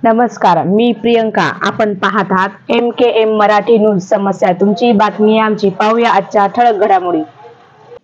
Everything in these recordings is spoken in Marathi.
नमस्कार, मी प्रियंका. आपण पाहत आहात MKM मराठी न्यूज. समस्या तुमची, बातमी आमची. पाहूया आजच्या ठळक घडामोडी.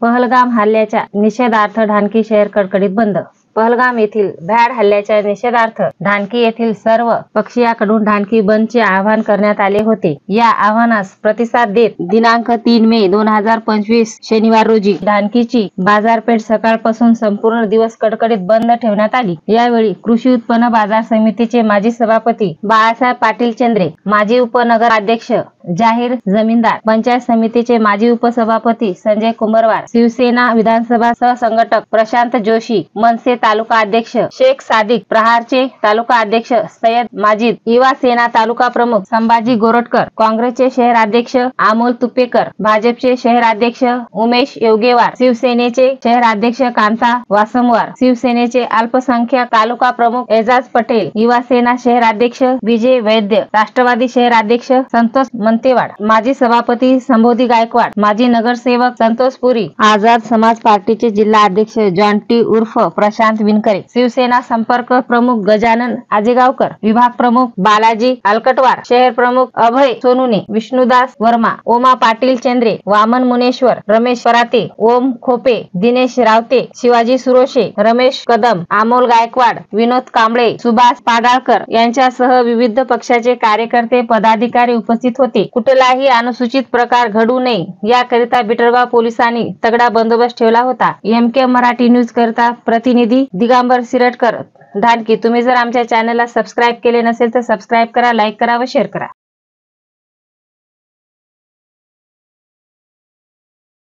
पहलगाम हल्ल्याच्या निषेधार्थ ढानकी शहर कडकडीत बंद. पहलगाम येथील भ्याड हल्ल्याच्या निषेधार्थ ढानकी येथील सर्व पक्षीयांकडून ढानकी बंदचे आवाहन करण्यात आले होते. या आवाहनास प्रतिसाद देत दिनांक 3 मे 2025 शनिवार रोजी ढानकीची बाजारपेठ सकाळपासून संपूर्ण दिवस कडकडीत बंद ठेवण्यात आली. यावेळी कृषी उत्पन्न बाजार समितीचे माजी सभापती बाळासाहेब पाटील चेंद्रे, माजी उपनगराध्यक्ष जाहीर जमीनदार, पंचायत समितीचे माजी उपसभापती संजय कुंभरवार, शिवसेना विधानसभा सहसंघटक प्रशांत जोशी, मनसे तालुका अध्यक्ष शेख सादिक, प्रहारचे तालुका अध्यक्ष सय्यद माजिद, युवा सेना तालुका प्रमुख संभाजी गोरटकर, काँग्रेसचे शहराध्यक्ष अमोल तुपेकर, भाजपचे शहराध्यक्ष उमेश योगेवार, शिवसेनेचे शहराध्यक्ष कांता वासमवार, शिवसेनेचे अल्पसंख्याक तालुका प्रमुख एजाज पटेल, युवा सेना शहराध्यक्ष विजय वैद्य, राष्ट्रवादी शहराध्यक्ष संतोष मंतेवाड, माजी सभापती संबोधी गायकवाड, माजी नगरसेवक संतोष पुरी, आझाद समाज पार्टीचे जिल्हा अध्यक्ष जॉन्टी उर्फ प्रशांत विनकरे, शिवसेना संपर्क प्रमुख गजानन आजेगावकर, विभाग प्रमुख बालाजी अलकटवार, शहर प्रमुख अभय सोनुने, विष्णुदास वर्मा, ओमा पाटील चेंद्रे, वामन मुनेश्वर, रमेश पराते, ओम खोपे, दिनेश रावते, शिवाजी सुरोशे, रमेश कदम, अमोल गायकवाड, विनोद कांबळे, सुभाष पाडाळकर यांच्यासह विविध पक्षाचे कार्यकर्ते पदाधिकारी उपस्थित होते. कुठलाही अनुचित प्रकार घडू नये याकरिता बिटरगाव पोलिसांनी तगडा बंदोबस्त ठेवला होता. MKM मराठी न्यूज करिता प्रतिनिधी दिगंबर सिरटकर, ढानकी. तुम्ही जर आमच्या चॅनलला सबस्क्राईब केले नसेल तर सबस्क्राईब करा, लाईक करा व शेअर करा.